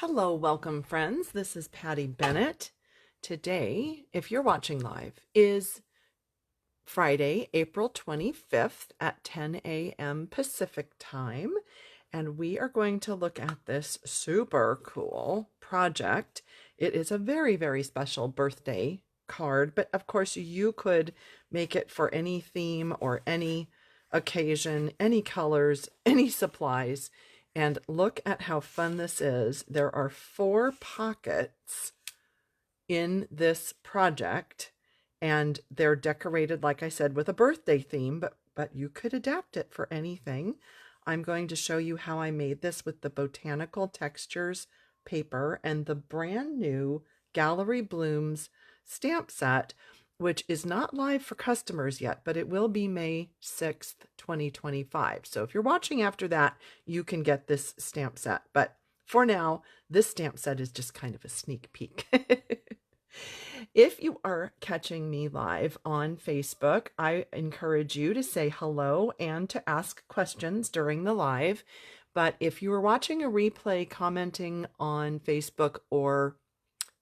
Hello, welcome friends. This is Patty Bennett. Today, if you're watching live, is Friday, April 25th at 10 a.m. Pacific time. And we are going to look at this super cool project. It is a very, very special birthday card, but of course you could make it for any theme or any occasion, any colors, any supplies. And look at how fun this is. There are 4 pockets in this project, and they're decorated, like I said, with a birthday theme, but you could adapt it for anything. I'm going to show you how I made this with the Botanical Textures paper and the brand new Gallery Blooms stamp set, which is not live for customers yet, but it will be May 6th, 2025. So if you're watching after that, you can get this stamp set. But for now, this stamp set is just kind of a sneak peek. If you are catching me live on Facebook, I encourage you to say hello and to ask questions during the live. But if you are watching a replay commenting on Facebook or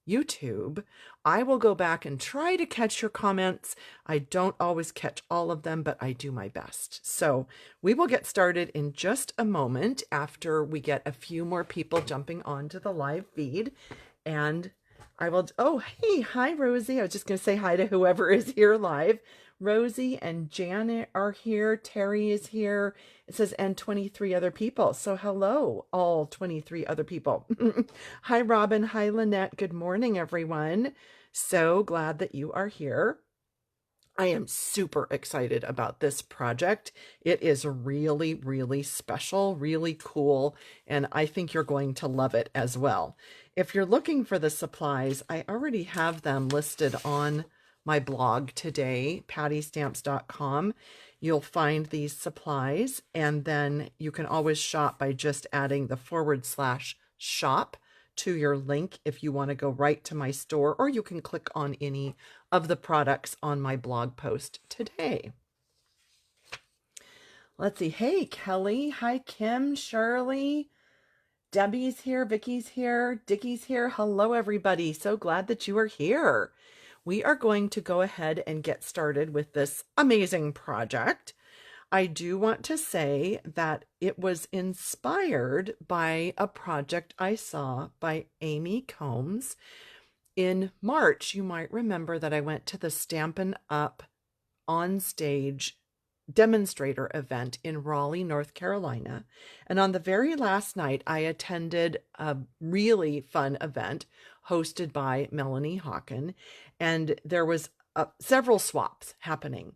YouTube, I will go back and try to catch your comments. I don't always catch all of them, but I do my best. So we will get started in just a moment after we get a few more people jumping onto the live feed. And I will, oh, hey, hi, Rosie. I was just going to say hi to whoever is here live. Rosie and Janet are here. Terry is here. It says, and 23 other people. So hello, all 23 other people. Hi, Robin. Hi, Lynette. Good morning, everyone. So glad that you are here. I am super excited about this project. It is really, really special, really cool, and I think you're going to love it as well. If you're looking for the supplies, I already have them listed on my blog today, pattystamps.com. You'll find these supplies, and then you can always shop by just adding the /shop to your link if you want to go right to my store, or you can click on any of the products on my blog post today. Let's see. Hey, Kelly. Hi, Kim, Shirley. Debbie's here. Vicky's here. Dickie's here. Hello, everybody. So glad that you are here. We are going to go ahead and get started with this amazing project. I do want to say that it was inspired by a project I saw by Amy Combs. In March, you might remember that I went to the Stampin Up on stage demonstrator event in Raleigh, North Carolina. And on the very last night, I attended a really fun event hosted by Melanie Hawken, and there was several swaps happening.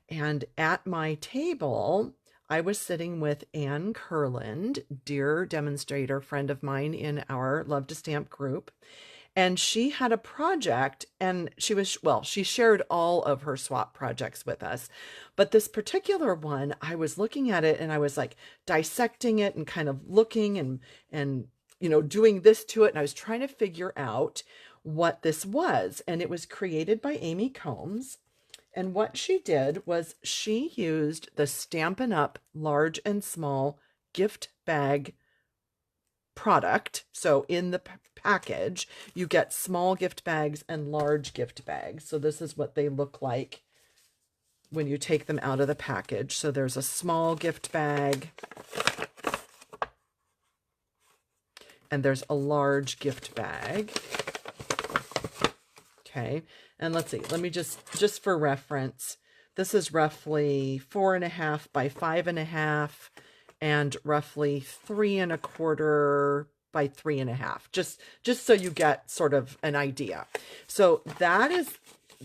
And at my table, I was sitting with Anne Kurland, dear demonstrator friend of mine in our Love to Stamp group. And she had a project, and she shared all of her swap projects with us. But this particular one, I was looking at it and I was like dissecting it and kind of looking and doing this to it. And I was trying to figure out what this was. And it was created by Amy Combs. And what she did was she used the Stampin' Up! Large and Small gift bag product. So in the package, you get small gift bags and large gift bags. So this is what they look like when you take them out of the package. So there's a small gift bag and there's a large gift bag. Okay. And let's see, let me just for reference, this is roughly 4.5 by 5.5 and roughly 3 1/4 by 3.5, just so you get sort of an idea. So that is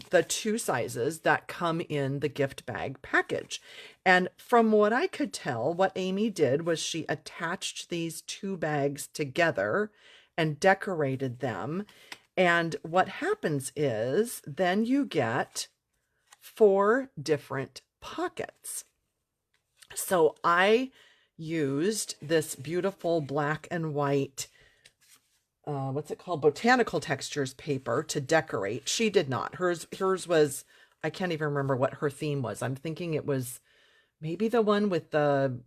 the 2 sizes that come in the gift bag package. And from what I could tell, what Amy did was she attached these 2 bags together and decorated them. And what happens is then you get 4 different pockets. So I used this beautiful black and white, what's it called? Botanical Textures paper to decorate. She did not. Hers was, I can't even remember what her theme was. I'm thinking it was maybe the one with the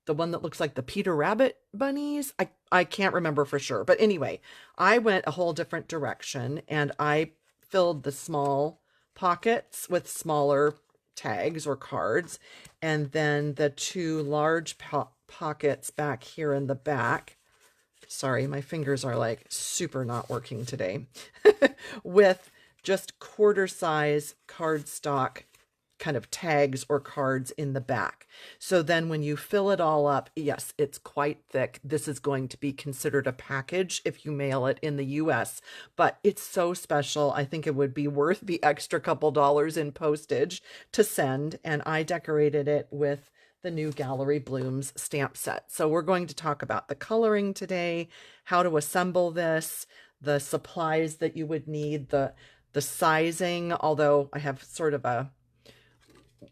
the one that looks like the Peter Rabbit bunnies. I can't remember for sure. But anyway, I went a whole different direction and I filled the small pockets with smaller tags or cards, and then the two large pockets back here in the back. Sorry, my fingers are like super not working today. With just quarter size cardstock kind of tags or cards in the back. So then when you fill it all up, yes, it's quite thick. This is going to be considered a package if you mail it in the US, but it's so special. I think it would be worth the extra couple dollars in postage to send. And I decorated it with the new Gallery Blooms stamp set. So we're going to talk about the coloring today, how to assemble this, the supplies that you would need, the sizing, although I have sort of a,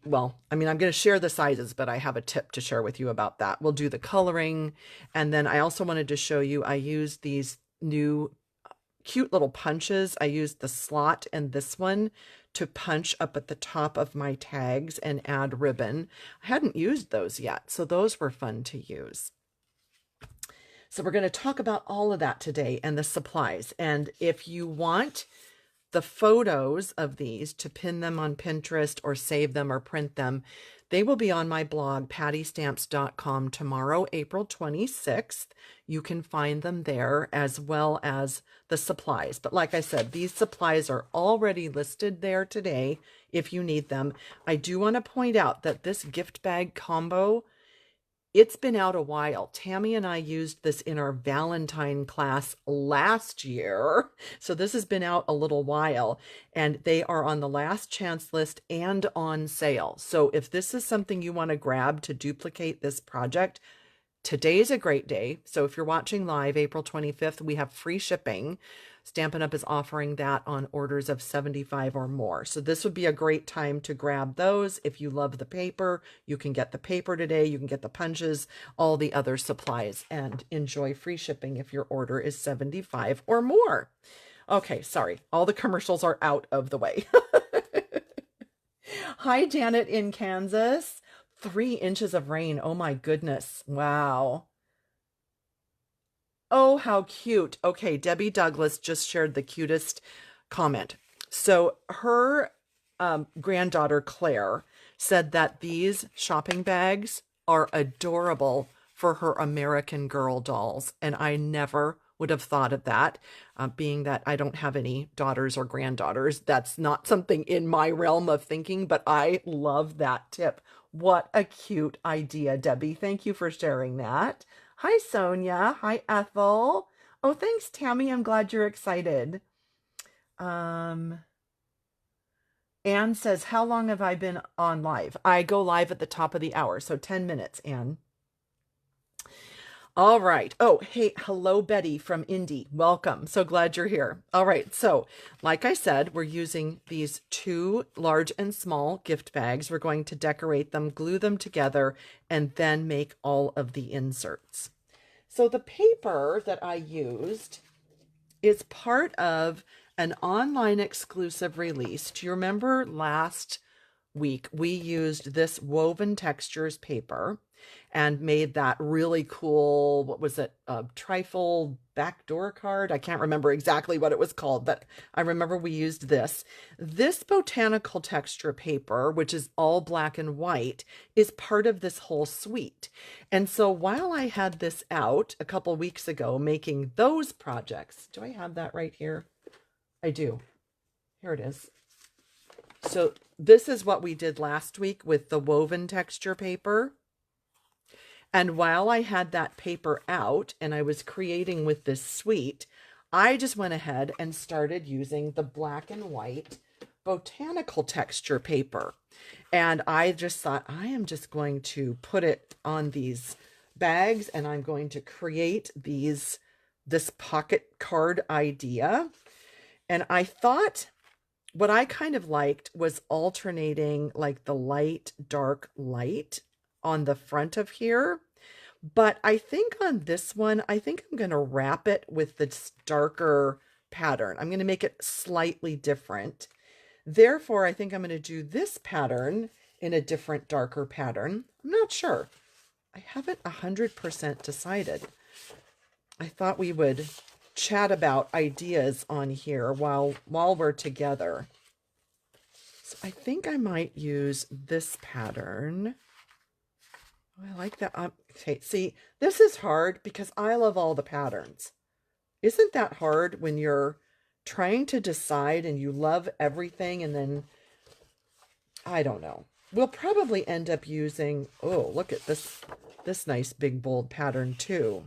well, I mean, I'm going to share the sizes, but I have a tip to share with you about that. We'll do the coloring. And then I also wanted to show you, I used these new cute little punches. I used the slot and this one to punch up at the top of my tags and add ribbon. I hadn't used those yet, so those were fun to use. So we're going to talk about all of that today and the supplies. And if you want the photos of these to pin them on Pinterest or save them or print them, they will be on my blog, pattystamps.com, tomorrow, April 26th. You can find them there, as well as the supplies. But like I said, these supplies are already listed there today if you need them. I do want to point out that this gift bag combo, it's been out a while. Tammy and I used this in our Valentine class last year. So this has been out a little while, and they are on the last chance list and on sale. So if this is something you want to grab to duplicate this project, today is a great day. So if you're watching live, April 25th, we have free shipping. Stampin' Up! Is offering that on orders of 75 or more. So this would be a great time to grab those. If you love the paper, you can get the paper today. You can get the punches, all the other supplies, and enjoy free shipping if your order is 75 or more. Okay, sorry. All the commercials are out of the way. Hi, Janet in Kansas. 3 inches of rain. Oh my goodness. Wow. Oh, how cute. Okay, Debbie Douglas just shared the cutest comment. So her granddaughter, Claire, said that these shopping bags are adorable for her American Girl dolls. And I never would have thought of that, being that I don't have any daughters or granddaughters. That's not something in my realm of thinking, but I love that tip. What a cute idea, Debbie. Thank you for sharing that. Hi, Sonia. Hi, Ethel. Oh, thanks, Tammy. I'm glad you're excited. Anne says, how long have I been on live? I go live at the top of the hour, so 10 minutes, Anne. All right. Oh, hey, hello, Betty from Indy. Welcome. So glad you're here. All right. So like I said, we're using these 2 large and small gift bags. We're going to decorate them, glue them together, and then make all of the inserts. So the paper that I used is part of an online exclusive release. Do you remember last week we used this Woven Textures paper and made that really cool, what was it, a trifle backdoor card? I can't remember exactly what it was called, but I remember we used this. This Botanical Texture paper, which is all black and white, is part of this whole suite. And so while I had this out a couple weeks ago making those projects, do I have that right here? I do. Here it is. So this is what we did last week with the Woven Texture paper. And while I had that paper out and I was creating with this suite, I just went ahead and started using the black and white Botanical Texture paper. And I just thought, I am just going to put it on these bags and I'm going to create this pocket card idea. And I thought what I kind of liked was alternating like the light, dark, light on the front of here. But I think on this one, I think I'm going to wrap it with this darker pattern. I'm going to make it slightly different. Therefore, I think I'm going to do this pattern in a different, darker pattern. I'm not sure. I haven't 100% decided. I thought we would chat about ideas on here while we're together. So I think I might use this pattern. Oh, I like that. Okay, see, this is hard because I love all the patterns. Isn't that hard when you're trying to decide and you love everything and then, I don't know. We'll probably end up using, oh, look at this nice big bold pattern too.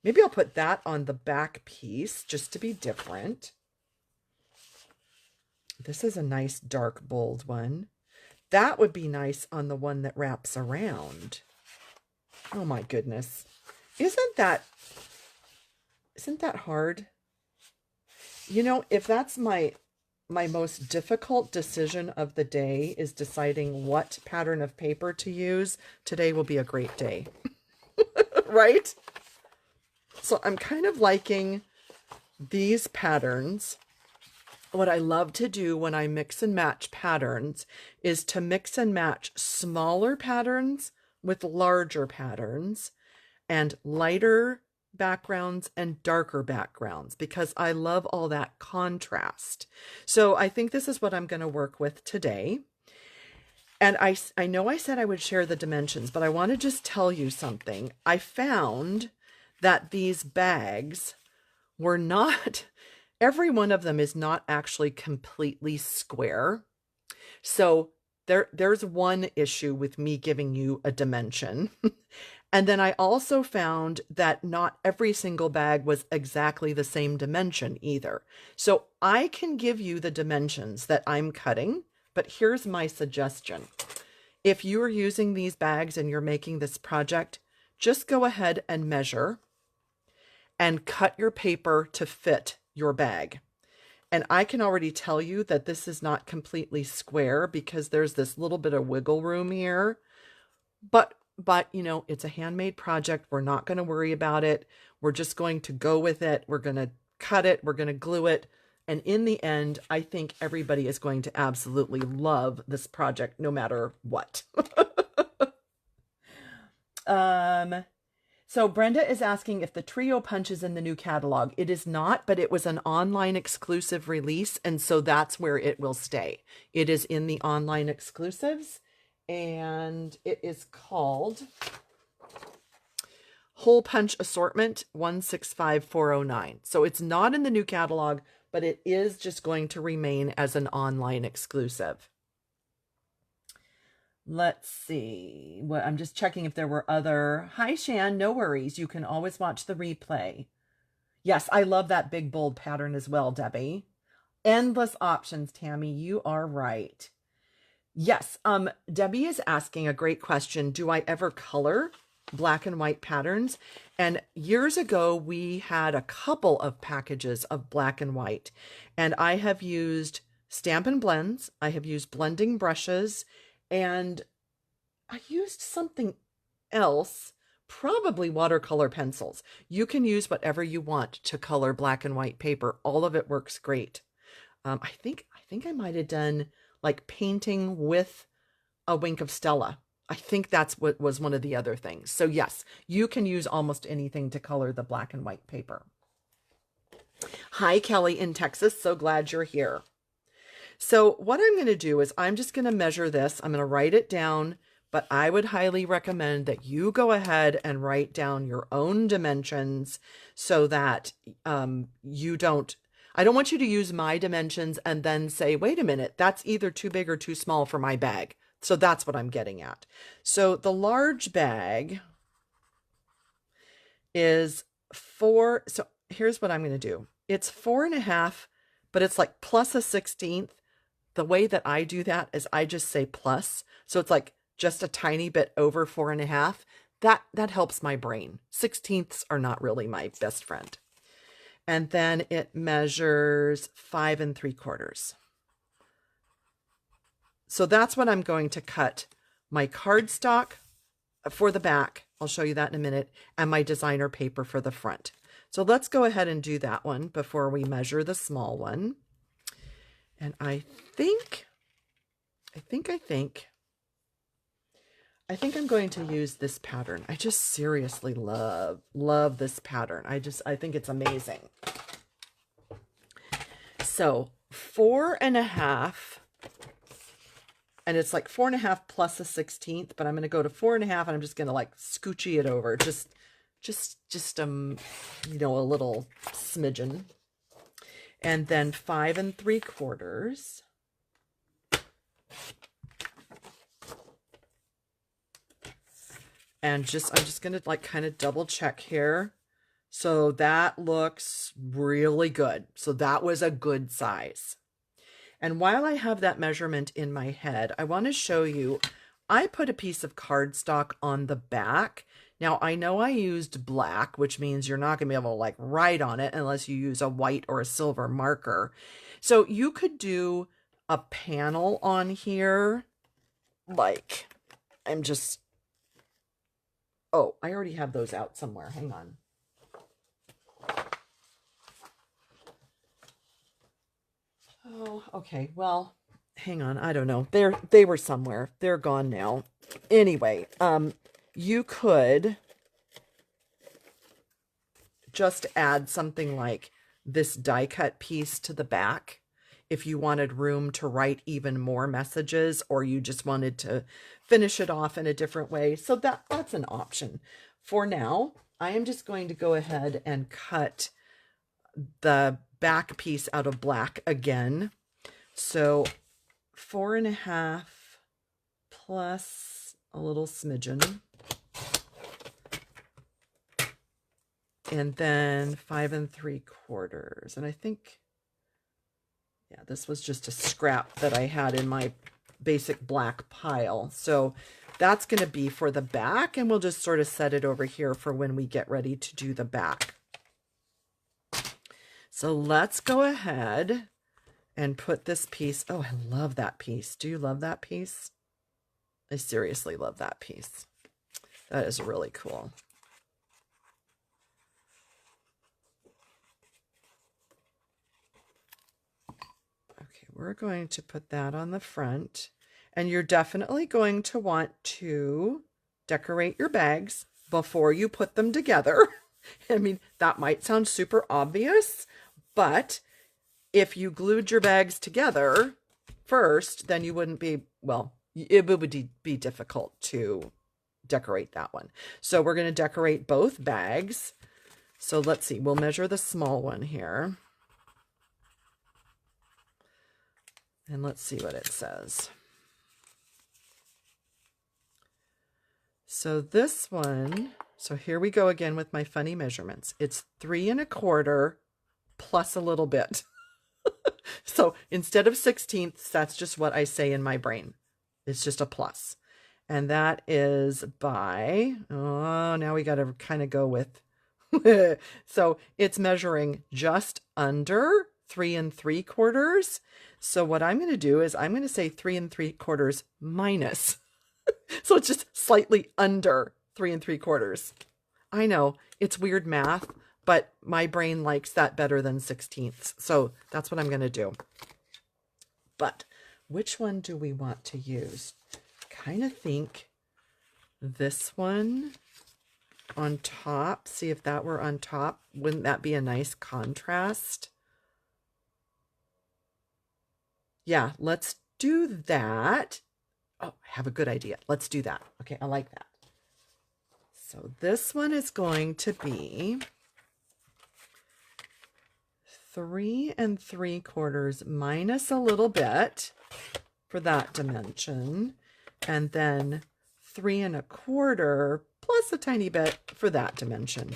Maybe I'll put that on the back piece just to be different. This is a nice dark bold one. That would be nice on the one that wraps around. Oh my goodness. Isn't that hard? You know, if that's my most difficult decision of the day is deciding what pattern of paper to use, today will be a great day. Right? So I'm kind of liking these patterns. What I love to do when I mix and match patterns is to mix and match smaller patterns with larger patterns and lighter backgrounds and darker backgrounds because I love all that contrast. So I think this is what I'm going to work with today. And I know I said I would share the dimensions, but I want to just tell you something. I found that these bags were not, every one of them is not actually completely square. So there's one issue with me giving you a dimension. And then I also found that not every single bag was exactly the same dimension either. So I can give you the dimensions that I'm cutting, but here's my suggestion. If you are using these bags and you're making this project, just go ahead and measure and cut your paper to fit your bag. And I can already tell you that this is not completely square because there's this little bit of wiggle room here. But you know, it's a handmade project. We're not going to worry about it. We're just going to go with it. We're going to cut it. We're going to glue it. And in the end, I think everybody is going to absolutely love this project no matter what. So Brenda is asking if the trio punch is in the new catalog. It is not, but it was an online exclusive release, and so that's where it will stay. It is in the online exclusives, and it is called Hole Punch Assortment 165409. So it's not in the new catalog, but it is just going to remain as an online exclusive. Let's see. Well, I'm just checking if there were other. Hi, Shan. No worries. You can always watch the replay. Yes, I love that big bold pattern as well, Debbie. Endless options, Tammy. You are right. Yes, Debbie is asking a great question. Do I ever color black and white patterns? And years ago, we had a couple of packages of black and white. And I have used Stampin' Blends. I have used blending brushes. And I used something else, probably watercolor pencils. You can use whatever you want to color black and white paper. All of it works great. I think I might have done like painting with a wink of Stella. I think that's what was one of the other things. So yes, you can use almost anything to color the black and white paper. Hi, Kelly in Texas. So glad you're here. So what I'm going to do is I'm just going to measure this. I'm going to write it down, but I would highly recommend that you go ahead and write down your own dimensions so that you don't, I don't want you to use my dimensions and then say, wait a minute, that's either too big or too small for my bag. So that's what I'm getting at. So the large bag is 4. So here's what I'm going to do. It's 4.5, but it's like plus a 16th. The way that I do that is I just say plus. So it's like just a tiny bit over 4.5. That helps my brain. 16ths are not really my best friend. And then it measures 5 3/4. So that's what I'm going to cut my cardstock for the back. I'll show you that in a minute. And my designer paper for the front. So let's go ahead and do that one before we measure the small one. And I think I think I'm going to use this pattern. I just seriously love this pattern. I think it's amazing. So 4.5, and it's like 4.5 plus a 16th, but I'm going to go to 4.5, and I'm just going to like scoochy it over, just you know, a little smidgen, and then 5 3/4. And I'm just going to like kind of double check here. So that looks really good. So that was a good size. And while I have that measurement in my head, I want to show you, I put a piece of cardstock on the back. Now I know I used black, which means you're not going to be able to like write on it unless you use a white or a silver marker. So you could do a panel on here. Like, oh, I already have those out somewhere. Hang on. Oh, okay. Well, hang on. I don't know. They were somewhere. They're gone now. Anyway, you could just add something like this die cut piece to the back if you wanted room to write even more messages, or you just wanted to finish it off in a different way. So that's an option. For now, I am just going to go ahead and cut the back piece out of black again. So 4.5 plus a little smidgen, and then 5 3/4. And I think, yeah, this was just a scrap that I had in my basic black pile. So that's going to be for the back, and we'll just sort of set it over here for when we get ready to do the back. So let's go ahead and put this piece. Oh, I love that piece. Do you love that piece? I seriously love that piece. That is really cool. Okay, we're going to put that on the front, and you're definitely going to want to decorate your bags before you put them together. I mean, that might sound super obvious, but if you glued your bags together first, then you wouldn't be, well, it would be difficult to decorate that one. So we're going to decorate both bags. So let's see, we'll measure the small one here. And let's see what it says. So this one, so here we go again with my funny measurements. It's 3 1/4 plus a little bit. So instead of 16ths, that's just what I say in my brain. It's just a plus. And that is by, oh, now we got to kind of go with, so it's measuring just under 3 3/4. So what I'm going to do is I'm going to say 3 3/4 minus. So it's just slightly under 3 3/4. I know it's weird math, but my brain likes that better than 16ths. So that's what I'm going to do. But which one do we want to use? Kind of think this one on top. See if that were on top. Wouldn't that be a nice contrast? Yeah, let's do that. Oh, I have a good idea. Let's do that. Okay, I like that. So this one is going to be 3 3/4 minus a little bit for that dimension, and then 3 1/4 plus a tiny bit for that dimension.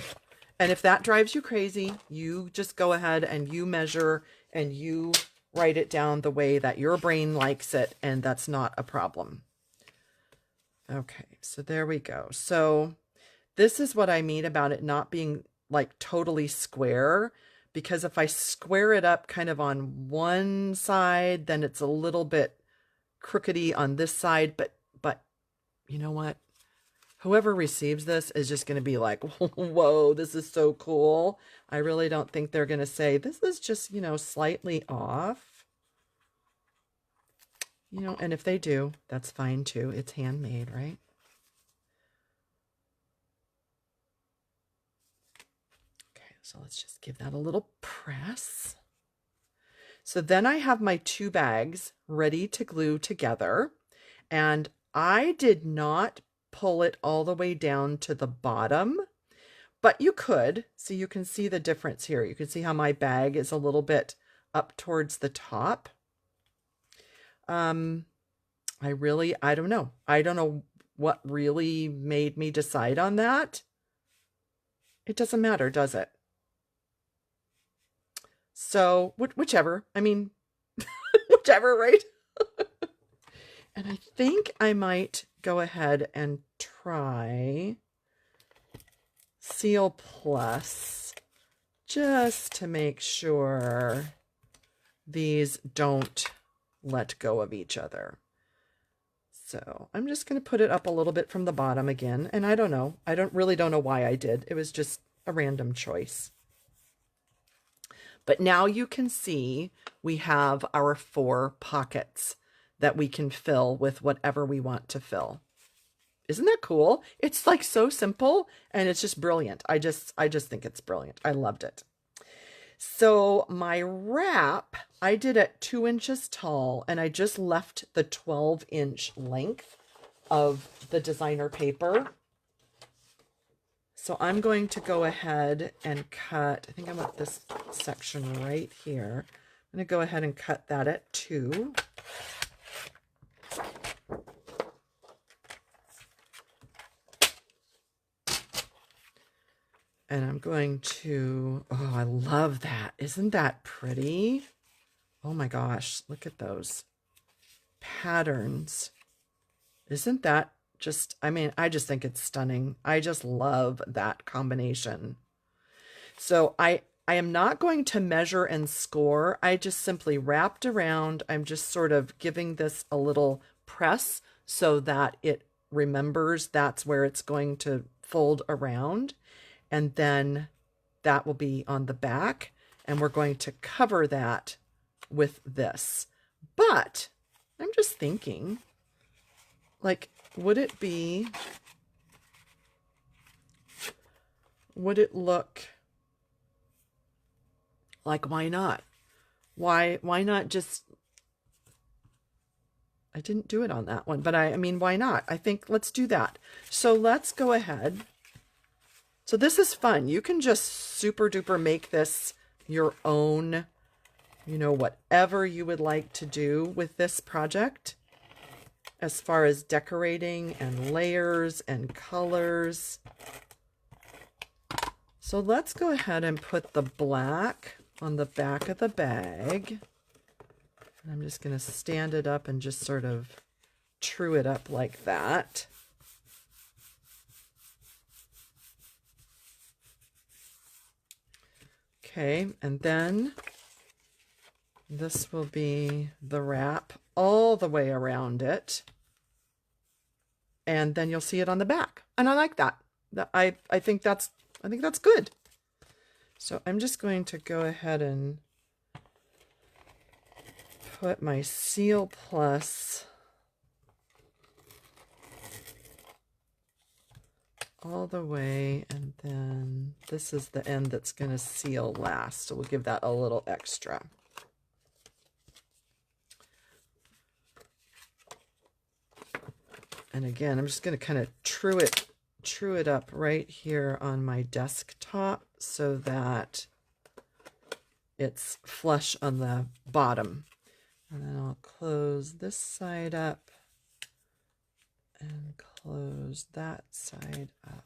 And if that drives you crazy, you just go ahead and you measure and you write it down the way that your brain likes it, and that's not a problem. Okay, so there we go. So this is what I mean about it not being like totally square, because if I square it up kind of on one side, then it's a little bit crookedy on this side, but you know what? Whoever receives this is just going to be like, whoa, this is so cool. I really don't think they're going to say, this is just, you know, slightly off. You know, and if they do, that's fine too. It's handmade, right? So let's just give that a little press. So then I have my 2 bags ready to glue together, and I did not pull it all the way down to the bottom, but you could. So you can see the difference here. You can see how my bag is a little bit up towards the top. I don't know. I don't know what really made me decide on that. It doesn't matter, does it? So whichever, I mean, whichever, right? And I think I might go ahead and try Seal Plus just to make sure these don't let go of each other. So I'm just going to put it up a little bit from the bottom again. And I don't know. I really don't know why I did. It was just a random choice. But now you can see we have our 4 pockets that we can fill with whatever we want to fill. Isn't that cool? It's like so simple and it's just brilliant. I just think it's brilliant. I loved it. So my wrap, I did it 2 inches tall, and I just left the 12-inch length of the designer paper. So I'm going to go ahead and cut, I think I want this section right here. I'm going to go ahead and cut that at 2. And I'm going to, oh, I love that. Isn't that pretty? Oh my gosh, look at those patterns. Isn't that just, I mean, I just think it's stunning. I just love that combination. So I am not going to measure and score. I just simply wrapped around. I'm just sort of giving this a little press so that it remembers that's where it's going to fold around. And then that will be on the back, and we're going to cover that with this. But I'm just thinking, like, would it look like, why not? Why not just, I didn't do it on that one, but I mean, why not? I think let's do that. So let's go ahead. So this is fun. You can just super duper make this your own, you know, whatever you would like to do with this project as far as decorating and layers and colors. So let's go ahead and put the black on the back of the bag. I'm just going to stand it up and just sort of true it up like that. Okay, and then this will be the wrap all the way around it. And then you'll see it on the back. And I like that. I think that's good. So I'm just going to go ahead and put my Seal Plus all the way, and then this is the end that's going to seal last, so we'll give that a little extra. And again, I'm just going to kind of true it up right here on my desktop so that it's flush on the bottom. And then I'll close this side up and close that side up.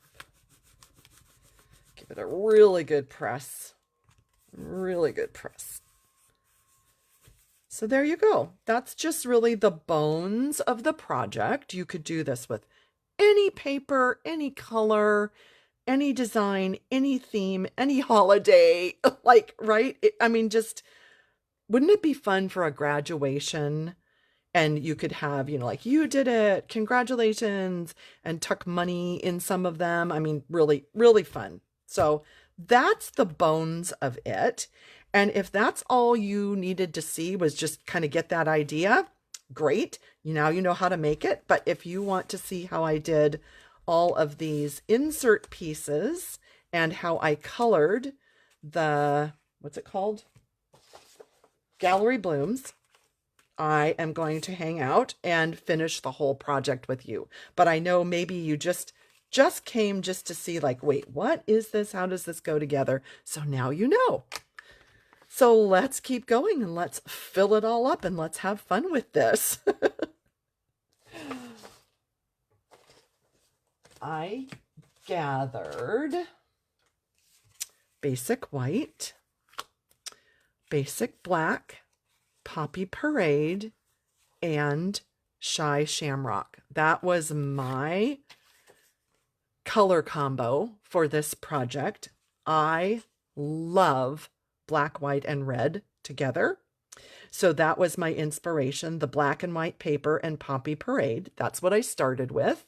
Give it a really good press. Really good press. So there you go. That's just really the bones of the project. You could do this with any paper, any color, any design, any theme, any holiday, like, right? I mean, just, wouldn't it be fun for a graduation? And you could have, you know, like, you did it, congratulations, and tuck money in some of them. I mean, really, really fun. So that's the bones of it. And if that's all you needed to see was just kind of get that idea, great. Now you know how to make it. But if you want to see how I did all of these insert pieces and how I colored the, what's it called? Gallery Blooms, I am going to hang out and finish the whole project with you. But I know maybe you just came just to see, like, wait, what is this? How does this go together? So now you know. So let's keep going and let's fill it all up and let's have fun with this. I gathered basic white, basic black, Poppy Parade, and Shy Shamrock. That was my color combo for this project. I love black, white, and red together. So that was my inspiration, the black and white paper and Poppy Parade. That's what I started with.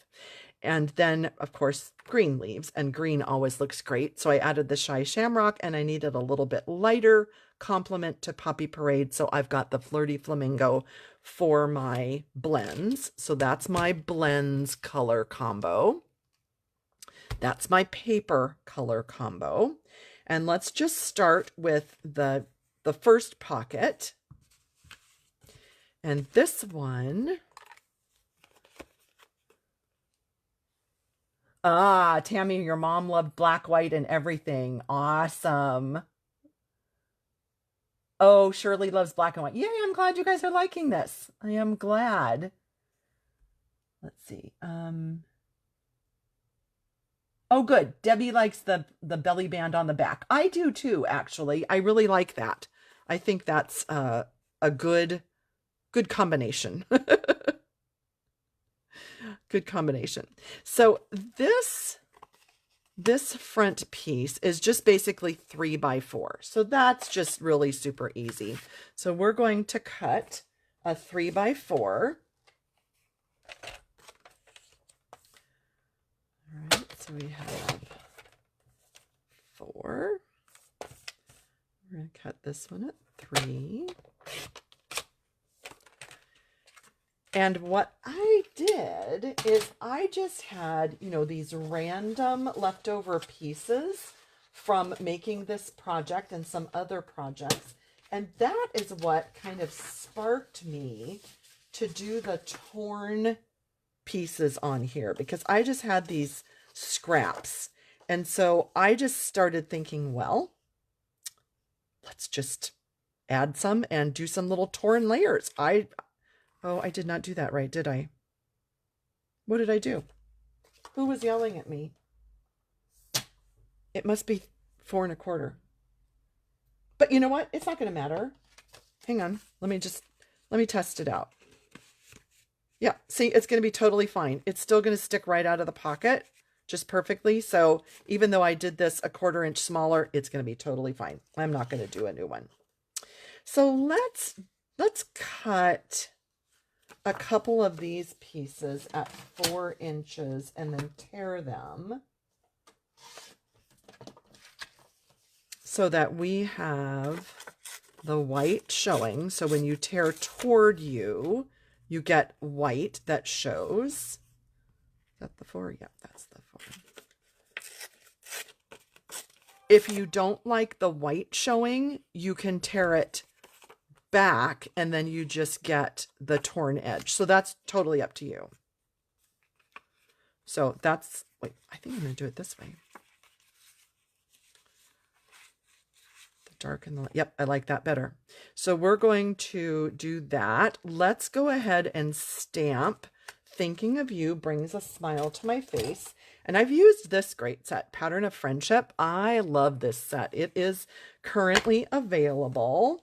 And then, of course, green leaves, and green always looks great. So I added the Shy Shamrock, and I needed a little bit lighter complement to Poppy Parade. So I've got the Flirty Flamingo for my blends. So that's my blends color combo. That's my paper color combo. And let's just start with the first pocket. And this one, Tammy, your mom loved black, white, and everything. Awesome. Oh, Shirley loves black and white. Yay, I'm glad you guys are liking this. I am glad. Let's see. Oh, good. Debbie likes the belly band on the back. I do too, actually. I really like that. I think that's a good combination. Good combination. So this front piece is just basically 3x4. So that's just really super easy. So we're going to cut a 3x4. All right, so we have 4. We're going to cut this one at 3. And what I did is I just had, you know, these random leftover pieces from making this project and some other projects. And that is what kind of sparked me to do the torn pieces on here, because I just had these scraps. And so I just started thinking, well, let's just add some and do some little torn layers. Oh, I did not do that right, did I? What did I do? Who was yelling at me? It must be 4 1/4. But you know what? It's not going to matter. Hang on. Let me test it out. Yeah, see, it's going to be totally fine. It's still going to stick right out of the pocket just perfectly. So even though I did this a 1/4 inch smaller, it's going to be totally fine. I'm not going to do a new one. So let's cut a couple of these pieces at 4 inches and then tear them so that we have the white showing. So when you tear toward you, you get white that shows. Is that the 4? Yep, that's the 4. If you don't like the white showing, you can tear it back and then you just get the torn edge. So that's totally up to you. So that's, wait, I think I'm going to do it this way. The dark and the, yep, I like that better. So we're going to do that. Let's go ahead and stamp Thinking of You Brings a Smile to My Face. And I've used this great set, Pattern of Friendship. I love this set. It is currently available.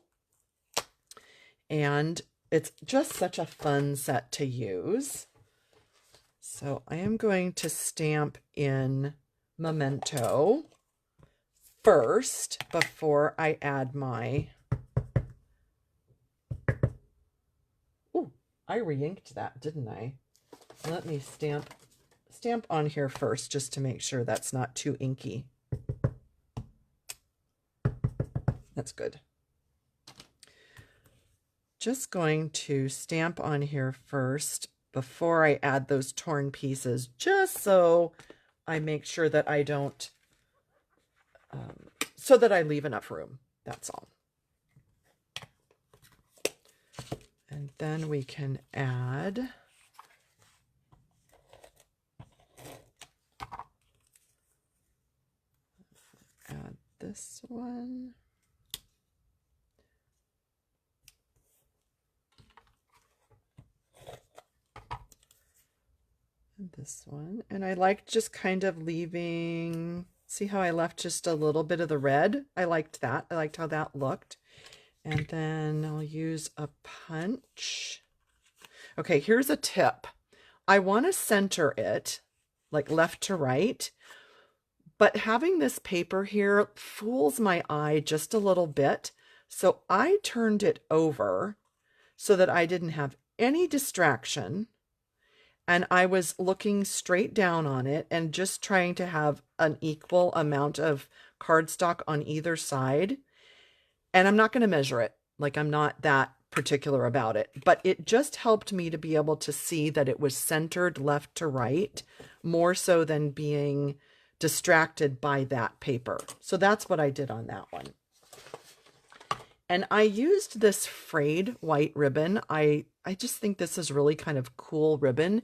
And it's just such a fun set to use. So I am going to stamp in Memento first before I add my... Ooh, I re-inked that, didn't I? Let me stamp on here first just to make sure that's not too inky. That's good. Just going to stamp on here first before I add those torn pieces, just so I make sure that I don't so that I leave enough room. That's all. And then we can add this one. And this one. And I like just kind of leaving, see how I left just a little bit of the red? I liked that. I liked how that looked. And then I'll use a punch. Okay, here's a tip. I want to center it like left to right, but having this paper here fools my eye just a little bit. So I turned it over so that I didn't have any distraction. And I was looking straight down on it and just trying to have an equal amount of cardstock on either side. And I'm not going to measure it. Like, I'm not that particular about it, but it just helped me to be able to see that it was centered left to right, more so than being distracted by that paper. So that's what I did on that one. And I used this frayed white ribbon. I just think this is really kind of cool ribbon.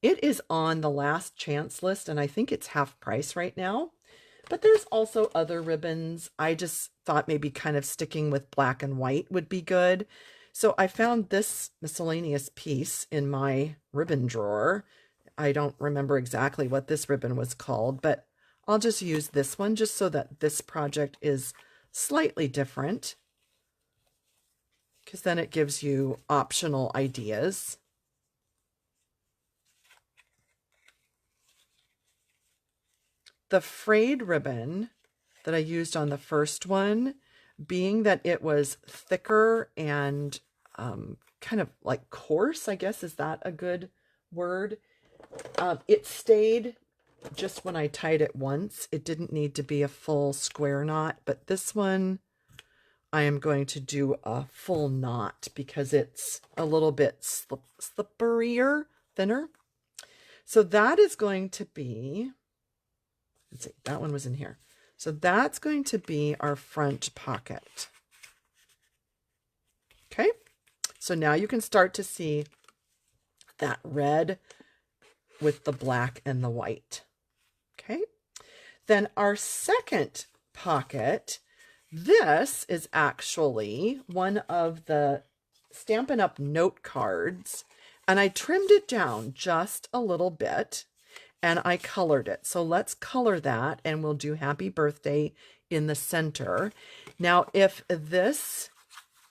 It is on the last chance list, and I think it's half price right now. But there's also other ribbons. I just thought maybe kind of sticking with black and white would be good. So I found this miscellaneous piece in my ribbon drawer. I don't remember exactly what this ribbon was called, but I'll just use this one just so that this project is slightly different, because then it gives you optional ideas. The frayed ribbon that I used on the first one, being that it was thicker and kind of like coarse, I guess, is that a good word? It stayed just when I tied it once. It didn't need to be a full square knot, but this one I am going to do a full knot because it's a little bit slipperier, thinner. So that is going to be, let's see, that one was in here. So that's going to be our front pocket. Okay, so now you can start to see that red with the black and the white. Okay, then our second pocket, this is actually one of the Stampin' Up! Note cards, and I trimmed it down just a little bit. And I colored it. So let's color that, and we'll do happy birthday in the center. Now, if this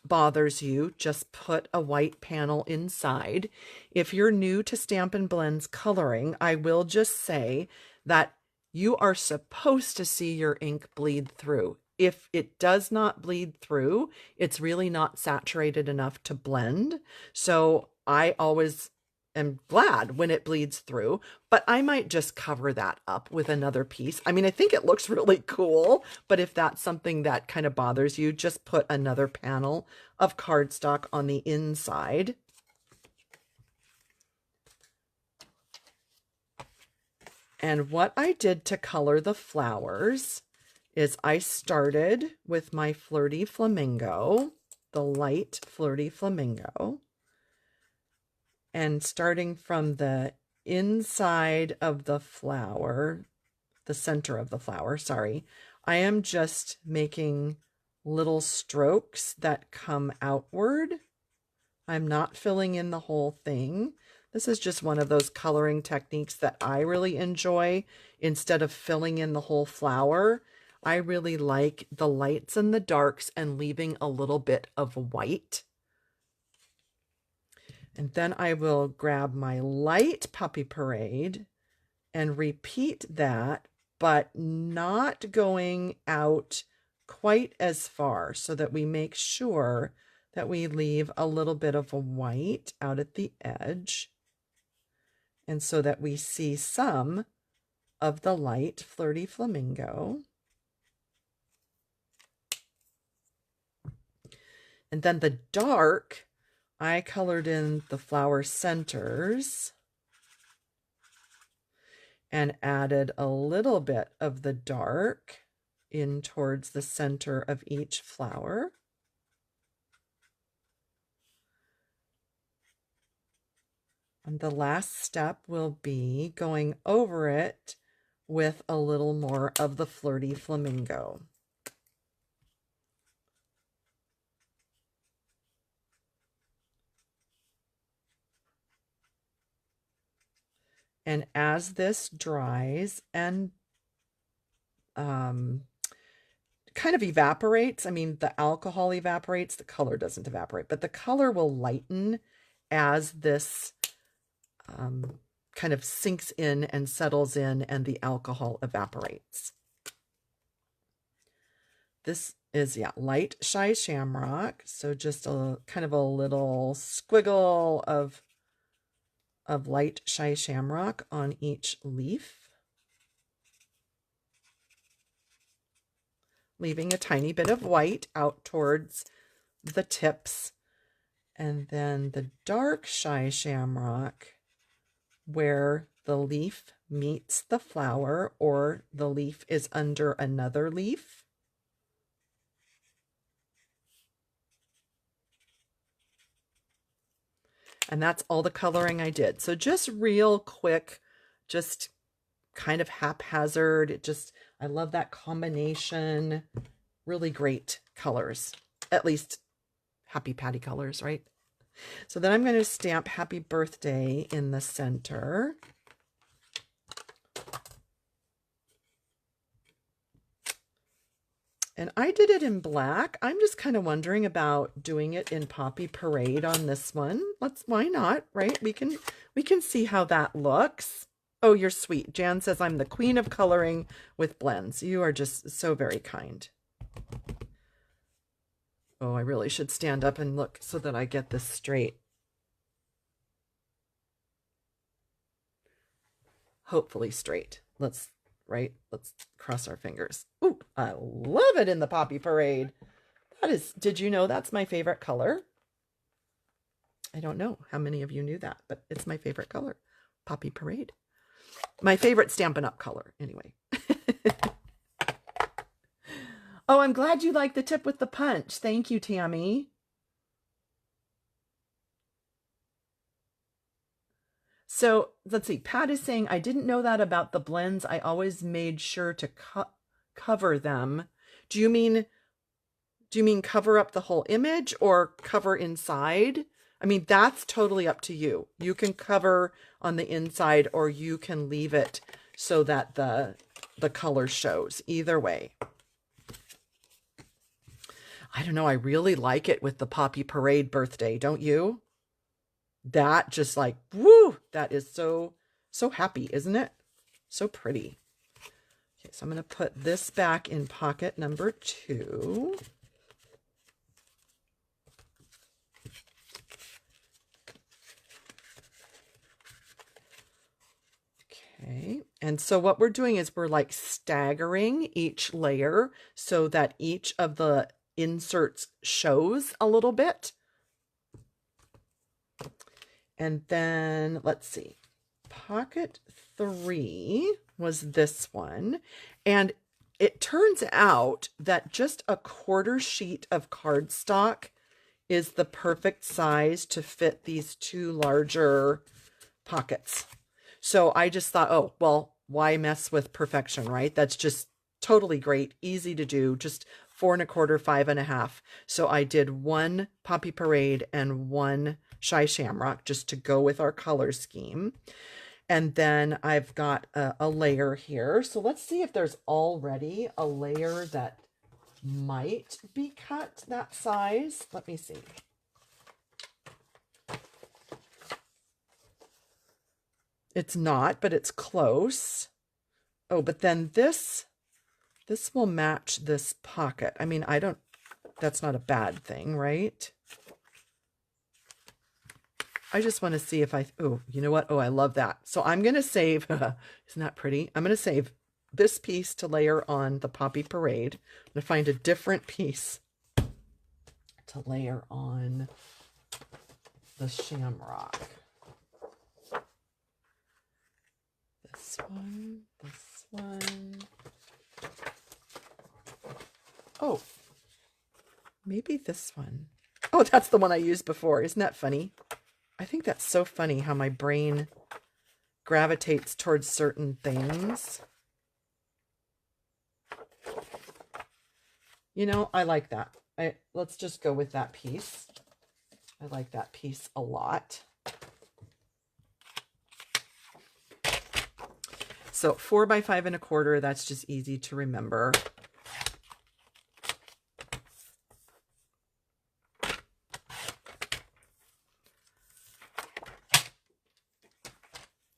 bothers you, just put a white panel inside. If you're new to Stampin' Blends coloring, I will just say that you are supposed to see your ink bleed through. If it does not bleed through, it's really not saturated enough to blend. So I always am glad when it bleeds through, but I might just cover that up with another piece. I mean, I think it looks really cool, but if that's something that kind of bothers you, just put another panel of cardstock on the inside. And what I did to color the flowers is I started with my Flirty Flamingo, the light Flirty Flamingo. And starting from the inside of the flower, the center of the flower, sorry, I am just making little strokes that come outward. I'm not filling in the whole thing. This is just one of those coloring techniques that I really enjoy. Instead of filling in the whole flower, I really like the lights and the darks and leaving a little bit of white. And then I will grab my light Puppy Parade and repeat that, but not going out quite as far, so that we make sure that we leave a little bit of a white out at the edge, and so that we see some of the light Flirty Flamingo. And then the dark, I colored in the flower centers and added a little bit of the dark in towards the center of each flower. And the last step will be going over it with a little more of the Flirty Flamingo. And as this dries and kind of evaporates, I mean, the alcohol evaporates, the color doesn't evaporate, but the color will lighten as this kind of sinks in and settles in and the alcohol evaporates. This is, yeah, light Shy Shamrock. So just a kind of a little squiggle of light Shy Shamrock on each leaf, leaving a tiny bit of white out towards the tips, and then the dark Shy Shamrock where the leaf meets the flower or the leaf is under another leaf. And that's all the coloring I did. So just real quick, just kind of haphazard. I love that combination. Really great colors. At least happy Patty colors, right? So then I'm going to stamp Happy Birthday in the center. And I did it in black. I'm just kind of wondering about doing it in Poppy Parade on this one. Why not, right? We can see how that looks. Oh, you're sweet. Jan says I'm the queen of coloring with blends. You are just so very kind. Oh, I really should stand up and look so that I get this straight. Hopefully straight. Let's cross our fingers. Ooh, I love it in the Poppy Parade. Did you know that's my favorite color? I don't know how many of you knew that, but it's my favorite color, Poppy Parade. My favorite Stampin' Up color, anyway. Oh, I'm glad you like the tip with the punch. Thank you, Tammy. So let's see. Pat is saying, I didn't know that about the blends. I always made sure to cover them. Do you mean cover up the whole image or cover inside? I mean, that's totally up to you. You can cover on the inside or you can leave it so that the color shows. Either way. I don't know. I really like it with the Poppy Parade birthday, don't you? That just like, woo, that is so happy, isn't it? So pretty. Okay, so I'm going to put this back in pocket number 2. Okay, and so what we're doing is we're like staggering each layer so that each of the inserts shows a little bit. And then let's see, pocket 3 was this one. And it turns out that just a 1/4 sheet of cardstock is the perfect size to fit these 2 larger pockets. So I just thought, oh, well, why mess with perfection, right? That's just totally great, easy to do, just 4 1/4, 5 1/2. So I did 1 Poppy Parade and 1 Shy Shamrock just to go with our color scheme. And then I've got a layer here. So let's see if there's already a layer that might be cut that size. Let me see. It's not, but it's close. Oh, but then this will match this pocket. I mean, that's not a bad thing, right? I just want to see if oh, you know what? Oh, I love that. So I'm going to save, isn't that pretty? I'm going to save this piece to layer on the Poppy Parade. I'm going to find a different piece to layer on the Shamrock. This one, Oh, maybe this one. Oh, that's the one I used before. Isn't that funny? I think that's so funny how my brain gravitates towards certain things. You know, I like that. Let's just go with that piece. I like that piece a lot. So 4 by 5 1/4, that's just easy to remember.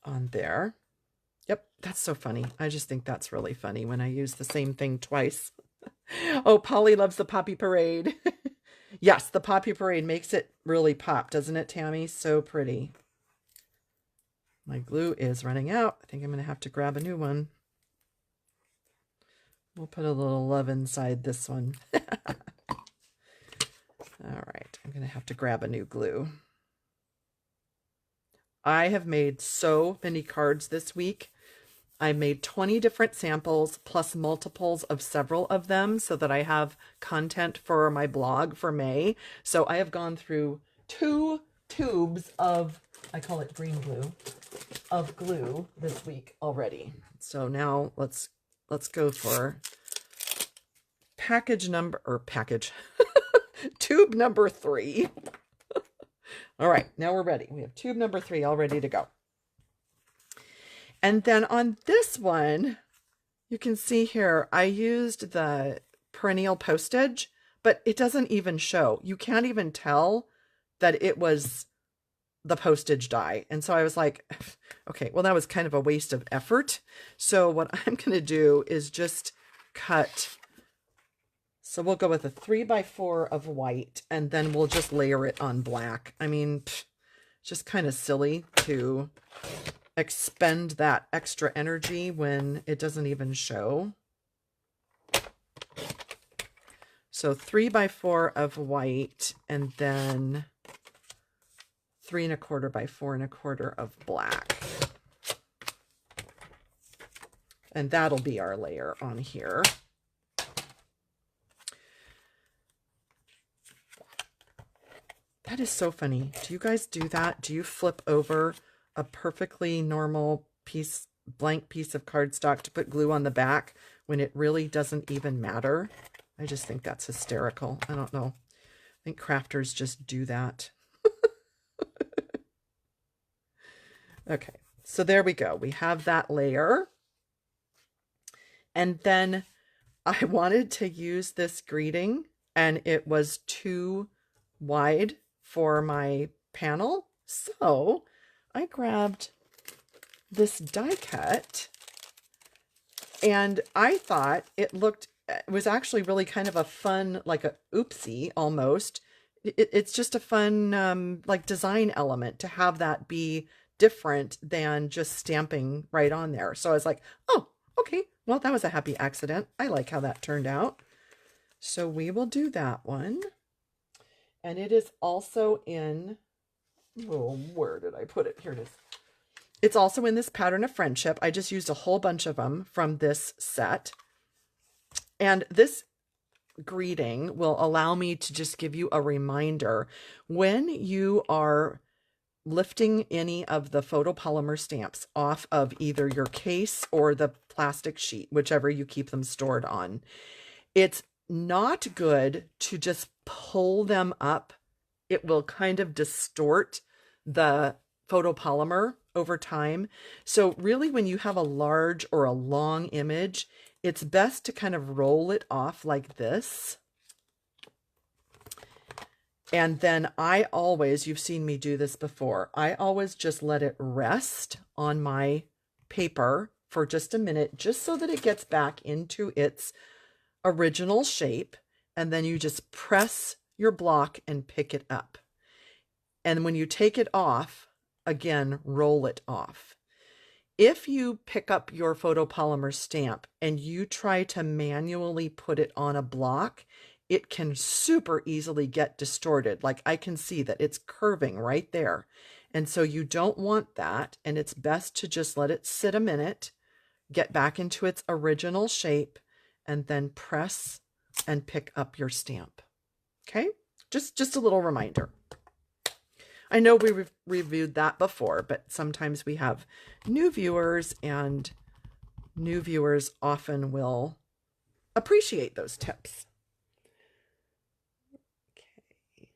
On there. Yep, that's so funny. I just think that's really funny when I use the same thing twice. Oh, Polly loves the Poppy Parade. Yes, the Poppy Parade makes it really pop, doesn't it, Tammy? So pretty. My glue is running out. I think I'm going to have to grab a new one. We'll put a little love inside this one. All right, I'm going to have to grab a new glue. I have made so many cards this week. I made 20 different samples plus multiples of several of them so that I have content for my blog for May. So I have gone through 2 tubes of, I call it green glue, of glue this week already. So now let's go for tube number 3. All right, now we're ready. We have tube number 3 all ready to go. And then on this one, you can see here, I used the perennial postage, but it doesn't even show. You can't even tell that it was the postage die. And so I was like, okay, well, that was kind of a waste of effort. So what I'm going to do is just cut. So we'll go with a 3 by 4 of white, and then we'll just layer it on black. I mean, just kind of silly to expend that extra energy when it doesn't even show. So 3 by 4 of white, and then 3 1/4 by 4 1/4 of black. And that'll be our layer on here. That is so funny. Do you guys do that? Do you flip over a perfectly normal piece, blank piece of cardstock to put glue on the back when it really doesn't even matter? I just think that's hysterical. I don't know. I think crafters just do that. Okay, so there we go. We have that layer. And then I wanted to use this greeting, and it was too wide for my panel. So I grabbed this die cut, and I thought it was actually really kind of a fun, like a oopsie almost. It's just a fun like design element to have that be different than just stamping right on there. So I was like, oh, okay, well, that was a happy accident. I like how that turned out. So we will do that one. And it is also in, oh, where did I put it? Here it is. It's also in this pattern of friendship. I just used a whole bunch of them from this set. And this greeting will allow me to just give you a reminder when you are lifting any of the photopolymer stamps off of either your case or the plastic sheet, whichever you keep them stored on. It's not good to just pull them up. It will kind of distort the photopolymer over time. So really, when you have a large or a long image, it's best to kind of roll it off like this. And then I always, you've seen me do this before, I always just let it rest on my paper for just a minute, just so that it gets back into its original shape. And then you just press your block and pick it up. And when you take it off, again, roll it off. If you pick up your photopolymer stamp and you try to manually put it on a block, it can super easily get distorted. Like I can see that it's curving right there. And so you don't want that. And it's best to just let it sit a minute, get back into its original shape, and then press and pick up your stamp. Okay, just a little reminder. I know we reviewed that before, but sometimes we have new viewers, and new viewers often will appreciate those tips. Okay.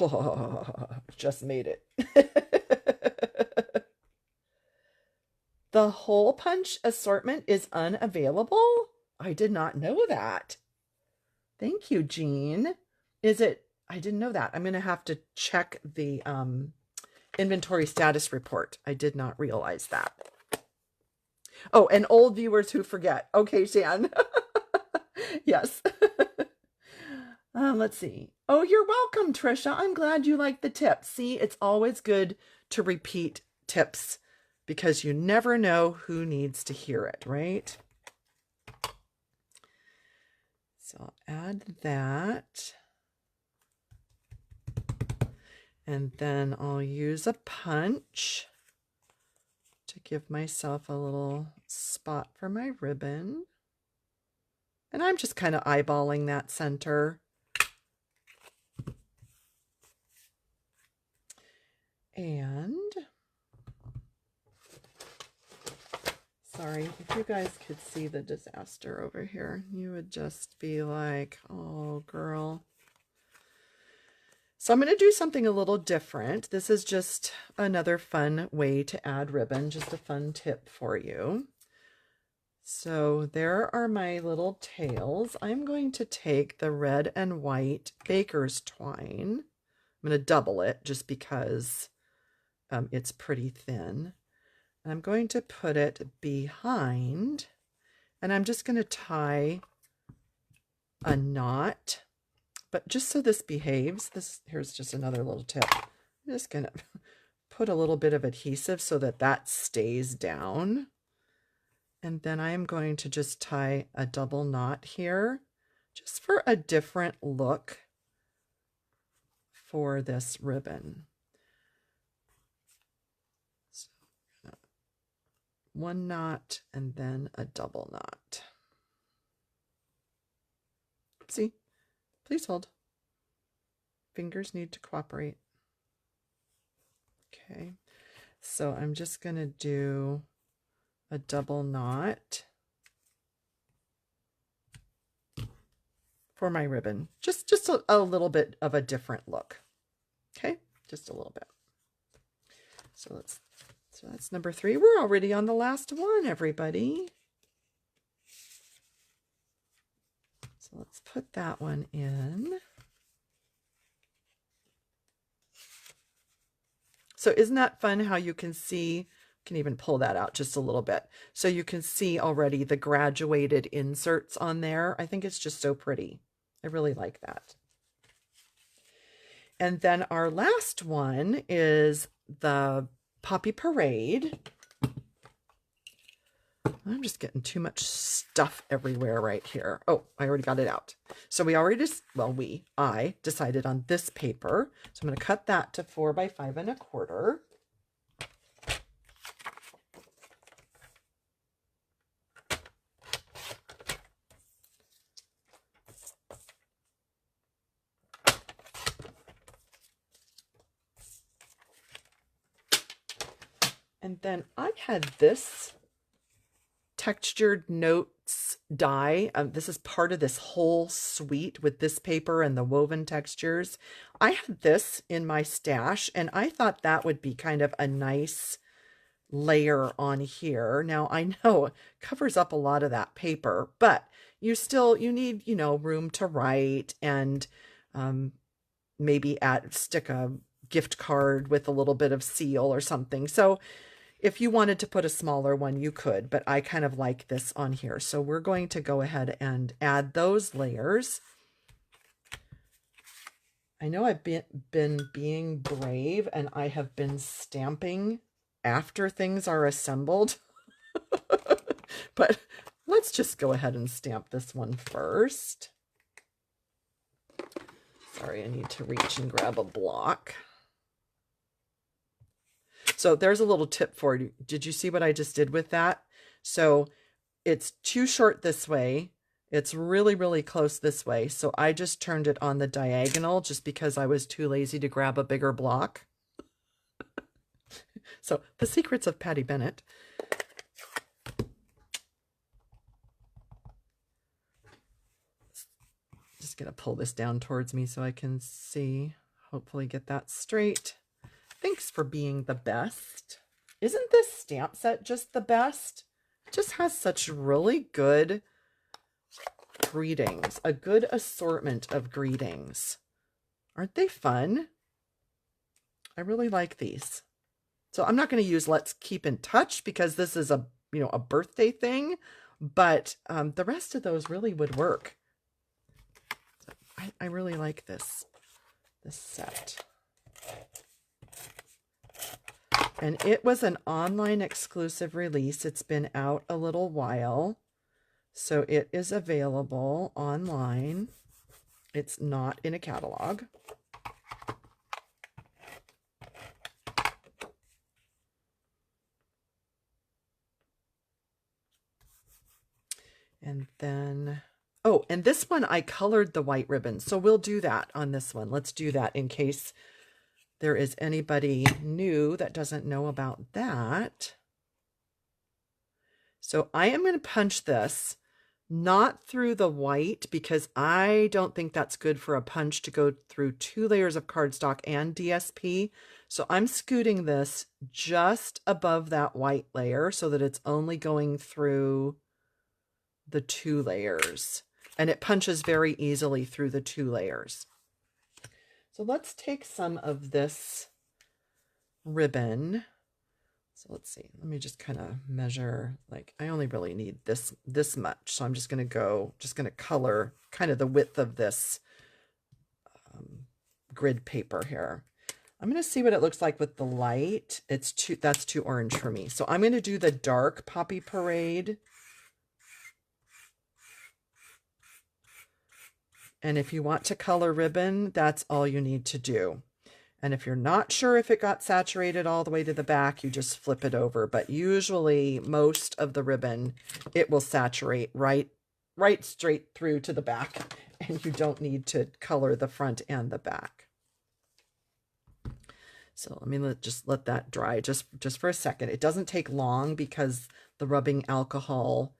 Oh, just made it. The hole punch assortment is unavailable? I did not know that. Thank you, Jean. Is it? I didn't know that. I'm going to have to check the inventory status report. I did not realize that. Oh, and old viewers who forget. Okay, Shan. Yes. Let's see. Oh, you're welcome, Trisha. I'm glad you like the tips. See, it's always good to repeat tips because you never know who needs to hear it, right? So I'll add that. And then I'll use a punch to give myself a little spot for my ribbon. And I'm just kind of eyeballing that center. And sorry, if you guys could see the disaster over here, you would just be like, oh, girl. So I'm going to do something a little different. This is just another fun way to add ribbon, just a fun tip for you. So there are my little tails. I'm going to take the red and white baker's twine. I'm going to double it just because it's pretty thin. And I'm going to put it behind, and I'm just going to tie a knot. But just so this behaves, here's just another little tip. I'm just going to put a little bit of adhesive so that that stays down. And then I am going to just tie a double knot here, just for a different look for this ribbon. So, one knot and then a double knot. See? Please hold. Fingers need to cooperate. Okay, so I'm just going to do a double knot for my ribbon. Just a little bit of a different look. Okay, just a little bit. So that's number 3. We're already on the last one, everybody. So let's put that one in. So isn't that fun how you can see, can even pull that out just a little bit. So you can see already the graduated inserts on there. I think it's just so pretty. I really like that. And then our last one is the Poppy Parade. I'm just getting too much stuff everywhere right here. Oh, I already got it out. So I decided on this paper. So I'm going to cut that to 4 by 5 1/4. And then I had this textured notes die. This is part of this whole suite with this paper and the woven textures. I had this in my stash, and I thought that would be kind of a nice layer on here. Now I know it covers up a lot of that paper, but you need, room to write, and maybe stick a gift card with a little bit of seal or something. So if you wanted to put a smaller one, you could, but I kind of like this on here. So we're going to go ahead and add those layers. I know I've been being brave, and I have been stamping after things are assembled. But let's just go ahead and stamp this one first. Sorry, I need to reach and grab a block. So there's a little tip for you. Did you see what I just did with that? So it's too short this way. It's really, really close this way. So I just turned it on the diagonal just because I was too lazy to grab a bigger block. So the secrets of Patty Bennett. Just going to pull this down towards me so I can see. Hopefully get that straight. Thanks for being the best. Isn't this stamp set just the best? It just has such really good greetings, a good assortment of greetings. Aren't they fun? I really like these. So I'm not going to use Let's Keep in Touch because this is a birthday thing, but the rest of those really would work. I really like this set. And it was an online exclusive release. It's been out a little while, so it is available online. It's not in a catalog. And then, oh, and this one I colored the white ribbon. So we'll do that on this one. Let's do that in case there is anybody new that doesn't know about that. So I am going to punch this not through the white because I don't think that's good for a punch to go through 2 layers of cardstock and DSP. So I'm scooting this just above that white layer so that it's only going through the 2 layers, and it punches very easily through the 2 layers. So let's take some of this ribbon. So let's see, let me just kind of measure, like I only really need this much. So I'm just going to color kind of the width of this grid paper here. I'm going to see what it looks like with the light. That's too orange for me. So I'm going to do the dark Poppy Parade. And if you want to color ribbon, that's all you need to do. And if you're not sure if it got saturated all the way to the back, you just flip it over. But usually most of the ribbon, it will saturate right straight through to the back. And you don't need to color the front and the back. So let me just let that dry just for a second. It doesn't take long because the rubbing alcohol,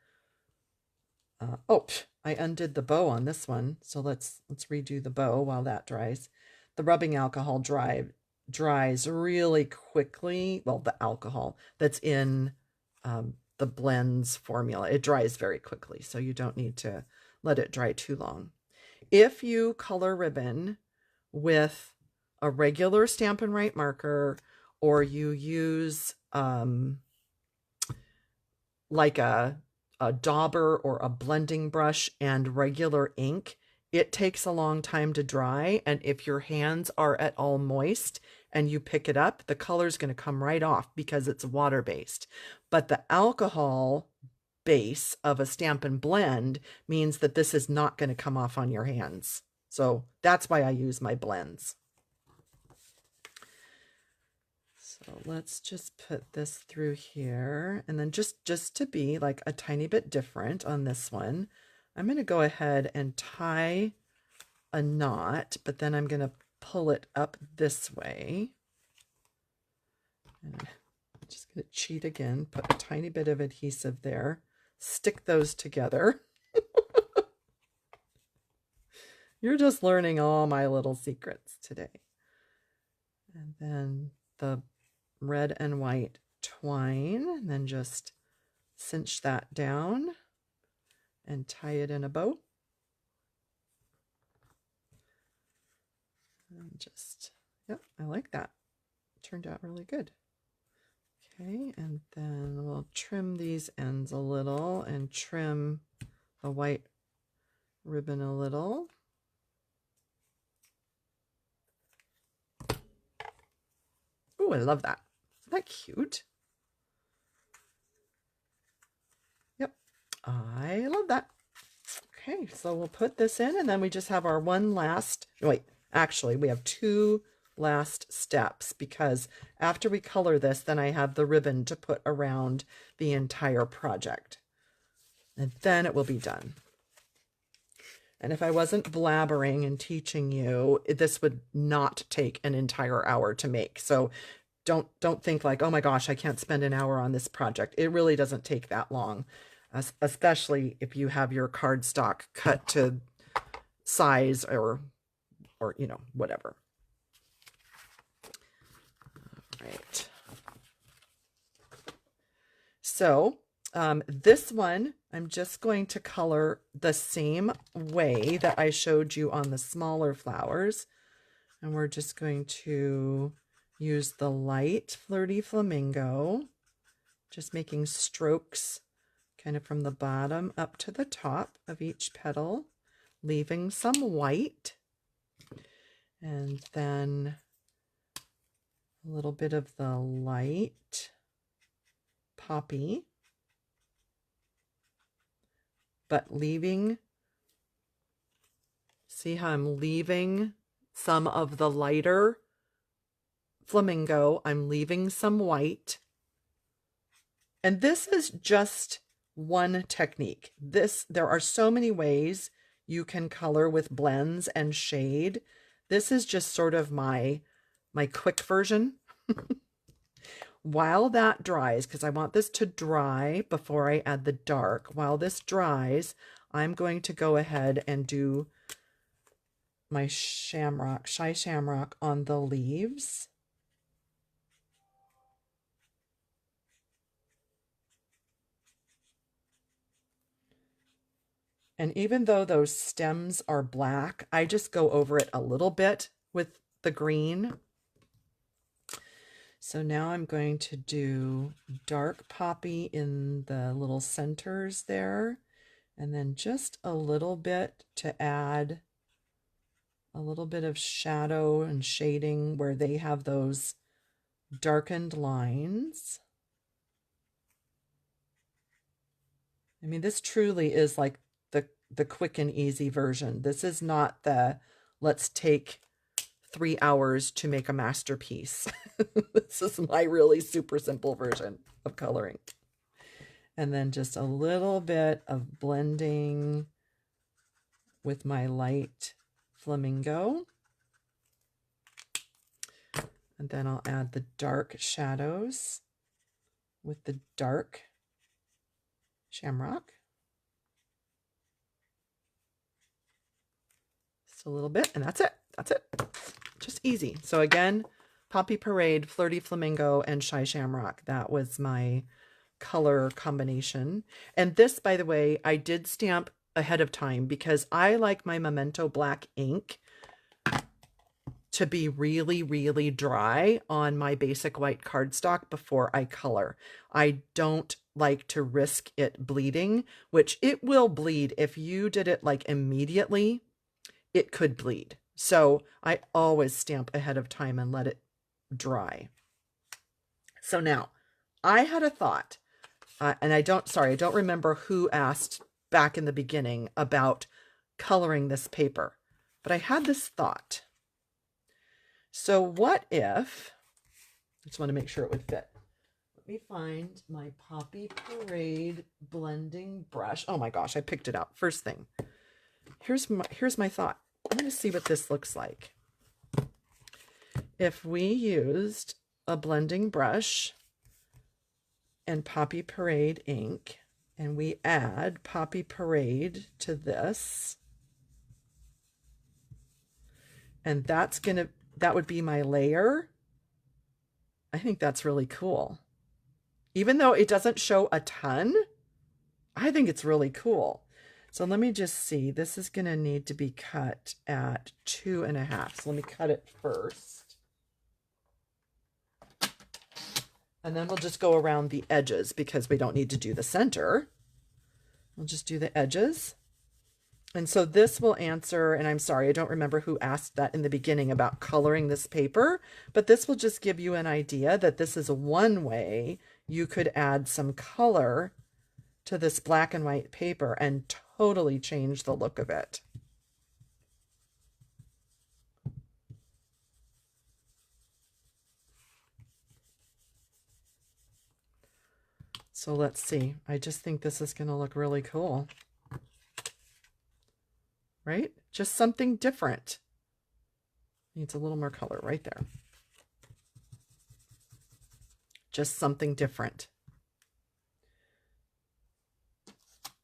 I undid the bow on this one, so let's redo the bow while that dries. The rubbing alcohol dries really quickly. Well, the alcohol that's in the blends formula, it dries very quickly, so you don't need to let it dry too long. If you color ribbon with a regular Stampin' Write marker, or you use like a dauber or a blending brush and regular ink, it takes a long time to dry. And if your hands are at all moist and you pick it up, the color is going to come right off because it's water-based. But the alcohol base of a Stampin' Blend means that this is not going to come off on your hands. So that's why I use my blends. So let's just put this through here, and then just to be like a tiny bit different on this one, I'm going to go ahead and tie a knot, but then I'm going to pull it up this way. And I'm just going to cheat again, put a tiny bit of adhesive there, stick those together. You're just learning all my little secrets today. And then the red and white twine, and then just cinch that down and tie it in a bow. And just, yep, I like that. Turned out really good. Okay, and then we'll trim these ends a little and trim the white ribbon a little. Oh, I love that. Isn't that cute? Yep, I love that. Okay, so we'll put this in, and then we just have our one last, wait, actually we have 2 last steps, because after we color this, then I have the ribbon to put around the entire project. And then it will be done. And if I wasn't blabbering and teaching you, this would not take an entire hour to make. So don't think like, oh my gosh, I can't spend an hour on this project. It really doesn't take that long, especially if you have your cardstock cut to size or you know, whatever. All right. So this one, I'm just going to color the same way that I showed you on the smaller flowers. And we're just going to use the light Flirty Flamingo, just making strokes kind of from the bottom up to the top of each petal, leaving some white, and then a little bit of the light Poppy, but leaving, see how I'm leaving some of the lighter Flamingo, I'm leaving some white. And this is just one technique. There are so many ways you can color with blends and shade. This is just sort of my quick version. While that dries, because I want this to dry before I add the dark, while this dries, I'm going to go ahead and do my Shy Shamrock on the leaves. And even though those stems are black, I just go over it a little bit with the green. So now I'm going to do dark Poppy in the little centers there, and then just a little bit to add a little bit of shadow and shading where they have those darkened lines. I mean, this truly is like the quick and easy version. This is not the let's take 3 hours to make a masterpiece. This is my really super simple version of coloring. And then just a little bit of blending with my light Flamingo. And then I'll add the dark shadows with the dark Shamrock. Just a little bit, and that's it. That's it. Just easy. So again, Poppy Parade, Flirty Flamingo, and Shy Shamrock. That was my color combination. And this, by the way, I did stamp ahead of time because I like my Memento black ink to be really, really dry on my basic white cardstock before I color. I don't like to risk it bleeding, which it will bleed. If you did it like immediately, it could bleed. So I always stamp ahead of time and let it dry. So now I had a thought, and I don't remember who asked back in the beginning about coloring this paper, but I had this thought. So what if, I just want to make sure it would fit. Let me find my Poppy Parade blending brush. Oh my gosh, I picked it out. First thing. Here's my thought. I'm going to see what this looks like. If we used a blending brush and Poppy Parade ink, and we add Poppy Parade to this, and that would be my layer. I think that's really cool. Even though it doesn't show a ton, I think it's really cool. So let me just see. This is going to need to be cut at 2.5. So let me cut it first. And then we'll just go around the edges because we don't need to do the center. We'll just do the edges. And so this will answer, and I'm sorry, I don't remember who asked that in the beginning about coloring this paper, but this will just give you an idea that this is one way you could add some color to this black and white paper and totally change the look of it. So let's see. I just think this is going to look really cool. Right? Just something different. Needs a little more color right there. Just something different.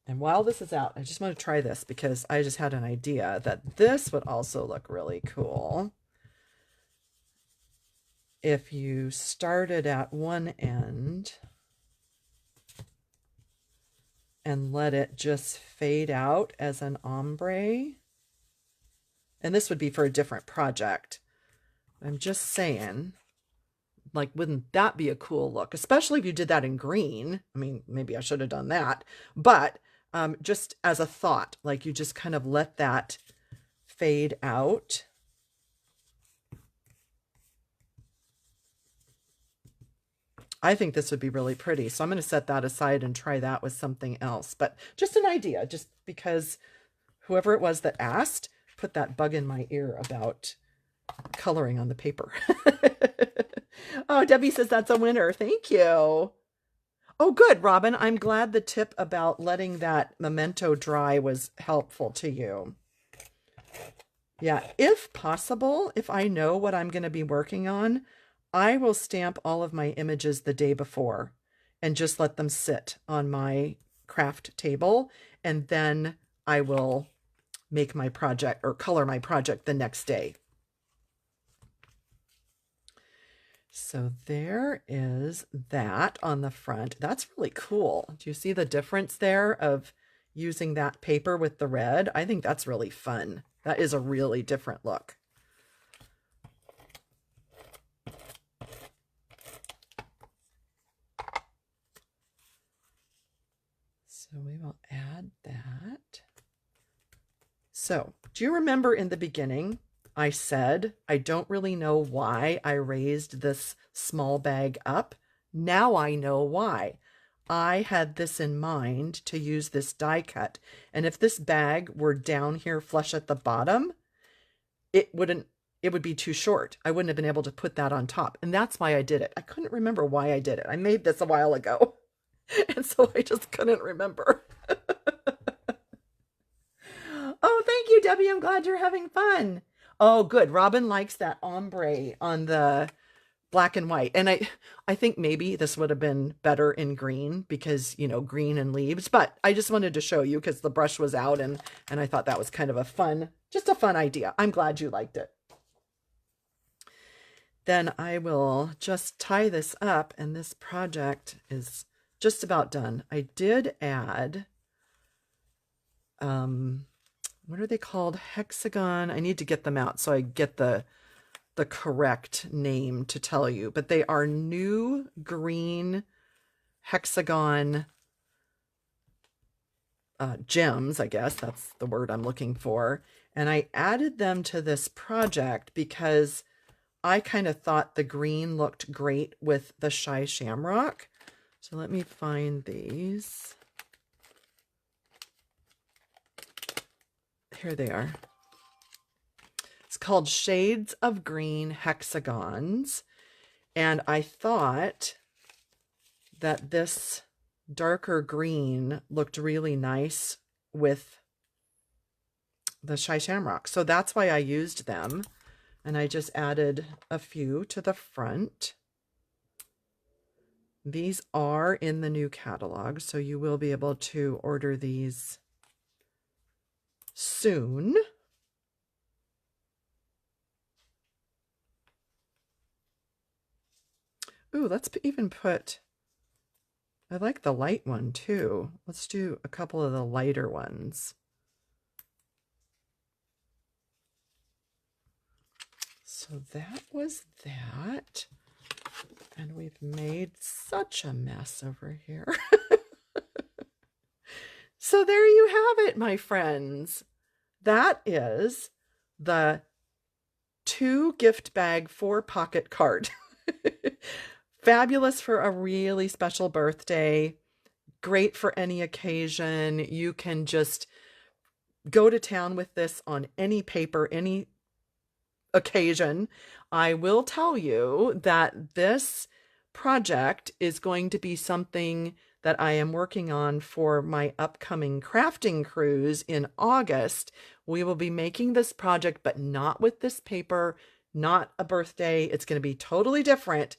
And while this is out, I just want to try this because I just had an idea that this would also look really cool if you started at one end and let it just fade out as an ombre. And this would be for a different project. I'm just saying, like, wouldn't that be a cool look? Especially if you did that in green. I mean, maybe I should have done that. But just as a thought, like you just kind of let that fade out. I think this would be really pretty. So I'm going to set that aside and try that with something else. But just an idea, just because whoever it was that asked put that bug in my ear about coloring on the paper. Oh, Debbie says that's a winner. Thank you. Oh, good, Robin. I'm glad the tip about letting that memento dry was helpful to you. Yeah, if possible, if I know what I'm going to be working on, I will stamp all of my images the day before and just let them sit on my craft table. And then I will make my project or color my project the next day. So there is that on the front. That's really cool. Do you see the difference there of using that paper with the red? I think that's really fun. That is a really different look. So we will add that. So do you remember in the beginning, I said, I don't really know why I raised this small bag up. Now I know why. I had this in mind to use this die cut. And if this bag were down here flush at the bottom, it would be too short. I wouldn't have been able to put that on top. And that's why I did it. I couldn't remember why I did it. I made this a while ago. And so I just couldn't remember. Oh, thank you, Debbie. I'm glad you're having fun. Oh, good. Robin likes that ombre on the black and white. And I think maybe this would have been better in green because, you know, green and leaves. But I just wanted to show you because the brush was out and I thought that was kind of a fun, just a fun idea. I'm glad you liked it. Then I will just tie this up and this project is just about done. I did add, what are they called? Hexagon. I need to get them out so I get the correct name to tell you, but they are new green hexagon gems. I guess that's the word I'm looking for. And I added them to this project because I kind of thought the green looked great with the Shy Shamrock. So let me find these. Here they are. It's called Shades of Green Hexagons. And I thought that this darker green looked really nice with the Shy Shamrock. So that's why I used them. And I just added a few to the front. These are in the new catalog, so you will be able to order these soon. Ooh, let's even put, I like the light one too. Let's do a couple of the lighter ones. So that was that. And we've made such a mess over here. So there you have it, my friends. That is the 2 gift bag 4 pocket card. Fabulous for a really special birthday. Great for any occasion. You can just go to town with this on any paper, any occasion. I will tell you that this project is going to be something that I am working on for my upcoming crafting cruise in August. We will be making this project, but not with this paper, not a birthday. It's going to be totally different,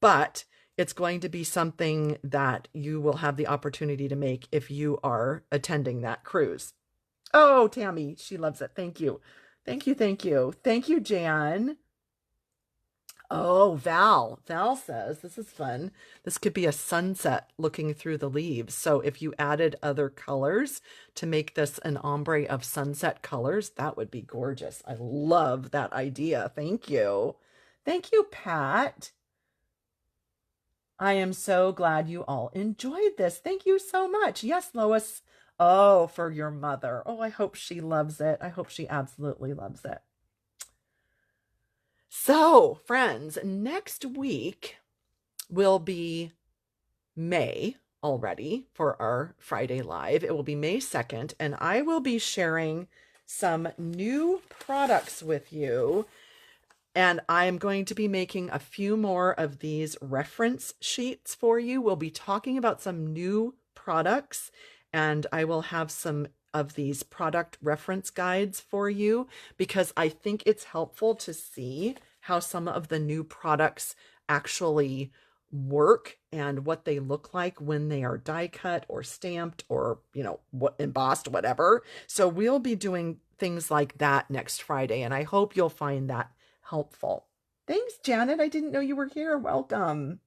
but it's going to be something that you will have the opportunity to make if you are attending that cruise. Oh, Tammy, she loves it. Thank you. Thank you, thank you. Thank you, Jan. Oh, Val. Val says, this is fun. This could be a sunset looking through the leaves. So if you added other colors to make this an ombre of sunset colors, that would be gorgeous. I love that idea. Thank you. Thank you, Pat. I am so glad you all enjoyed this. Thank you so much. Yes, Lois. Oh, for your mother. Oh, I hope she loves it. I hope she absolutely loves it. So, friends, next week will be May already for our Friday Live. It will be May 2nd, and I will be sharing some new products with you. And I'm going to be making a few more of these reference sheets for you. We'll be talking about some new products, and I will have some of these product reference guides for you because I think it's helpful to see how some of the new products actually work and what they look like when they are die cut or stamped or, what embossed, whatever. So we'll be doing things like that next Friday, and I hope you'll find that helpful. Thanks, Janet. I didn't know you were here. Welcome.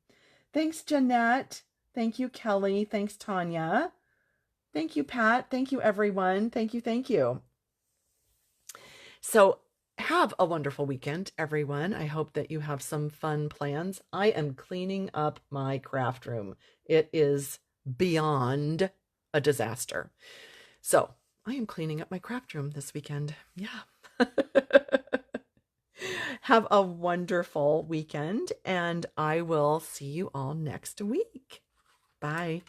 Thanks, Jeanette. Thank you, Kelly. Thanks, Tanya. Thank you, Pat. Thank you, everyone. Thank you. Thank you. So have a wonderful weekend, everyone. I hope that you have some fun plans. I am cleaning up my craft room. It is beyond a disaster. So I am cleaning up my craft room this weekend. Yeah. Have a wonderful weekend, and I will see you all next week. Bye.